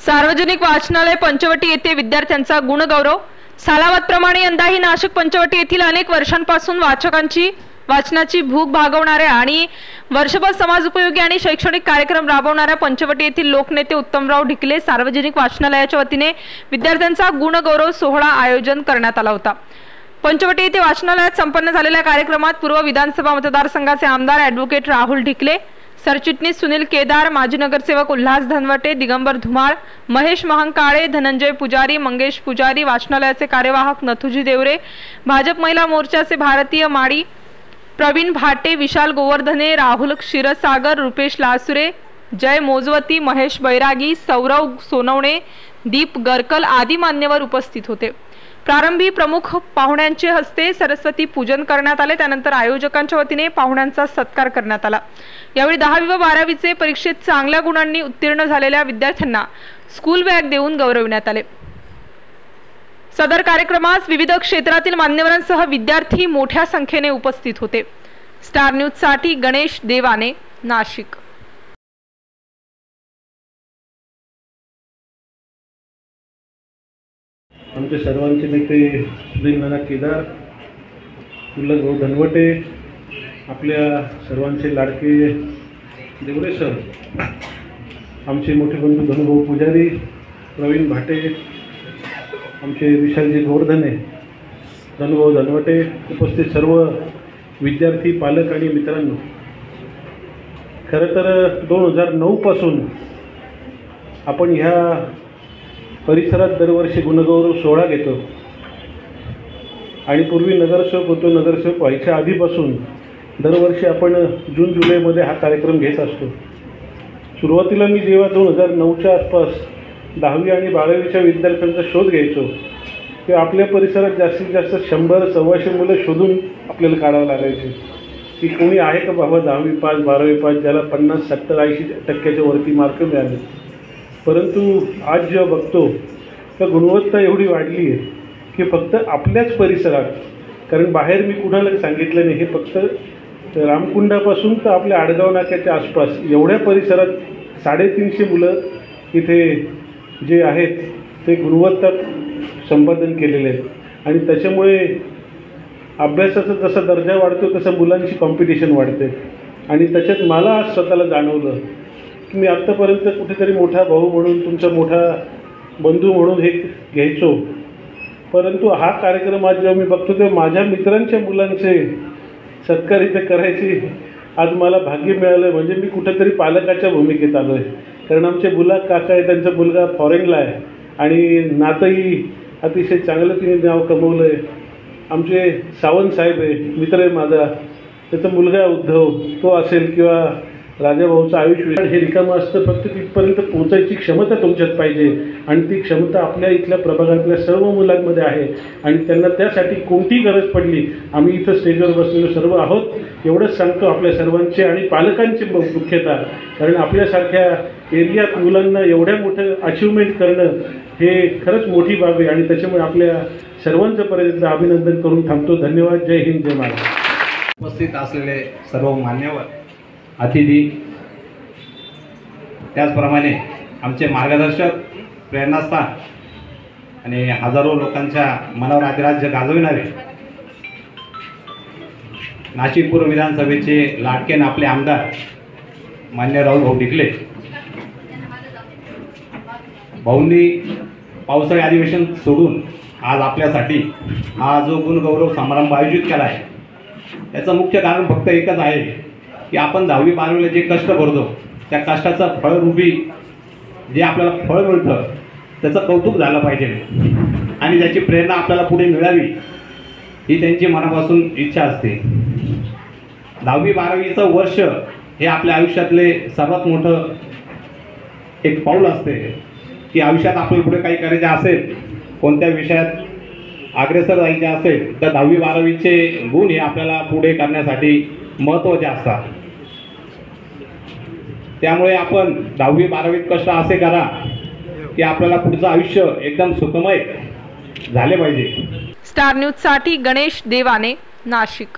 सार्वजनिक वाचनालय पंचवटी येथे विद्यार्थ्यांचा गुणगौरव। सालावादप्रमाणे यंदाही नाशिक पंचवटी येथील अनेक वर्षांपासून वाचकांची वाचनाची भूक भागवणाऱ्या आणि वर्षभर समाज उपयोगी आणि शैक्षणिक कार्यक्रम राबवणाऱ्या पंचवटी येथील लोकनेते उत्तमराव ढिकले सार्वजनिक वाचनालयाच्या वतीने विद्यार्थ्यांचा गुणगौरव सोहळा आयोजन करण्यात आला होता। पंचवटी येथे वाचनालयात संपन्न झालेल्या कार्यक्रमात पूर्व विधानसभा मतदारसंघाचे आमदार ॲडव्होकेट राहुल ढिकले, सरचिटणीस सुनील केदार, माजी नगरसेवक उल्हास धनवटे, दिगंबर धुमाळ, महेश महंकाळे, धनंजय पुजारी, मंगेश पुजारी, वाचनालयाचे कार्यवाहक नथुजी देवरे, भाजप महिला मोर्चाचे भारतीय माडी, प्रवीण भाटे, विशाल गोवर्धने, राहुल क्षीरसागर, रुपेश लासुरे, जय मोजवती, महेश बैरागी, सौरव सोनवणे, दीप गरकल आदी मान्यवर उपस्थित होते। प्रारंभी प्रमुख पाहुण्यांचे हस्ते सरस्वती पूजन करण्यात आले। त्यानंतर आयोजकांच्या वतीने पाहुण्यांचा सत्कार करण्यात आला। यावेळी 10वी व 12वीचे परीक्षेत चांगल्या गुणांनी उत्तीर्ण झालेल्या विद्यार्थ्यांना स्कूल बॅग देऊन गौरविण्यात आले। सदर कार्यक्रमास विविध क्षेत्रातील मान्यवरांसह विद्यार्थी मोठ्या संख्येने उपस्थित होते। स्टार न्यूज साठी गणेश देवाने, नाशिक। आमचे सर्वांचे नेते सुनील नाना केदार, उल्हास धनवटे, आपल्या सर्वांचे लाडके देवरे सर, आमचे मोठे बंधू धनुभाऊ पुजारी, प्रवीण भाटे, आमचे विशालजी गोवर्धने, धनुभाऊ धनवटे, उपस्थित सर्व विद्यार्थी, पालक आणि मित्रांनो, खरं तर 2009 पासून आपण ह्या परिसरात दरवर्षी गुणगौरव सोहळा घेतो आणि पूर्वी नगरसेवक होतो, नगरसेवक व्हायच्या आधीपासून दरवर्षी आपण जून जुलैमध्ये हा कार्यक्रम घेत असतो। सुरुवातीला मी जेव्हा 2009च्या आसपास 10वी आणि 12वीच्या विद्यार्थ्यांचा शोध घ्यायचो तेव्हा आपल्या परिसरात जास्तीत जास्त 100-125 मुलं शोधून आपल्याला काढावं लागायचे की कोणी आहे का बाबा 10वी पास 12वी पास ज्याला 50-70-80% वरती मार्क मिळाले। परंतु आज जेव्हा बघतो तर गुणवत्ता एवढी वाढली आहे की फक्त आपल्याच परिसरात, कारण बाहेर मी कुणाला सांगितलं नाही, हे फक्त रामकुंडापासून तर आपल्या आडगाव नाक्याच्या आसपास एवढ्या परिसरात 350 मुलं इथे जे आहेत ते गुणवत्ता संपादन केलेले आहेत आणि त्याच्यामुळे अभ्यासाचा जसा दर्जा वाढतो तसं मुलांची कॉम्पिटिशन वाढते आणि त्याच्यात मला आज स्वतःला जाणवलं की मी आत्तापर्यंत कुठेतरी मोठा भाऊ म्हणून, तुमचा मोठा बंधू म्हणून हे घ्यायचो, परंतु हा कार्यक्रम आज जेव्हा मी बघतो तेव्हा माझ्या मित्रांच्या मुलांचे सत्कार इथे करायची आज मला भाग्य मिळालं। म्हणजे मी कुठेतरी पालकाच्या भूमिकेत आलो आहे, कारण आमचे बुलाक काका आहे, त्यांचा मुलगा फॉरेनला आहे आणि नातंही अतिशय चांगलं तिने नाव कमवलं आहे। आमचे सावंत साहेब आहे, मित्र आहे माझा, त्याचा मुलगा उद्धव, तो असेल किंवा राजाभाऊचं आयुष्य हे रिकामं असतं, फक्त तिथपर्यंत पोहोचायची क्षमता तुमच्यात पाहिजे आणि ती क्षमता आपल्या इथल्या प्रभागातल्या सर्व मुलांमध्ये आहे आणि त्यांना त्यासाठी कोणतीही गरज पडली, आम्ही इथं स्टेजवर बसलेलो सर्व आहोत एवढंच सांगतो आपल्या सर्वांचे आणि पालकांची मुख्यतः, कारण आपल्यासारख्या एरियात मुलांना एवढ्या मोठं अचिव्हमेंट करणं हे खरंच मोठी बाब आहे आणि त्याच्यामुळे आपल्या सर्वांचं पर्यंत अभिनंदन करून थांबतो। धन्यवाद। जय हिंद, जय महाराष्ट्र। उपस्थित असलेले सर्व मान्यवर, अतिथी, त्याचप्रमाणे आमचे मार्गदर्शक, प्रेरणास्थान आणि हजारो लोकांच्या मनावर अधिराज्य गाजविणारे नाशिक पूर्व विधानसभेचे लाडके आपले आमदार मान्य राहुल ढिकले भाऊंनी पावसाळी अधिवेशन सोडून आज आपल्यासाठी हा जो गुणगौरव समारंभ आयोजित केला आहे याचं मुख्य कारण फक्त एकच आहे की आपण 10वी-12वीला जे कष्ट करतो त्या कष्टाचं फळरूपी जे आपल्याला फळ मिळतं त्याचं कौतुक झालं पाहिजे आणि त्याची प्रेरणा आपल्याला पुढे मिळावी ही त्यांची मनापासून इच्छा असते। 10वी-12वीचं वर्ष हे आपल्या आयुष्यातले सर्वात मोठं एक पाऊल असते की आयुष्यात आपल्याला पुढे काही करायचे असेल, कोणत्या विषयात अग्रेसर जायचे असेल तर 10वी-12वीचे गुण हे आपल्याला पुढे करण्यासाठी महत्त्वाचे असतात। त्यामुळे आपण 10वी-12वीत कष्ट असे करा की आपल्याला पुढचं आयुष्य एकदम सुखमय झाले पाहिजे। स्टार न्यूज साठी गणेश देवाने, नाशिक।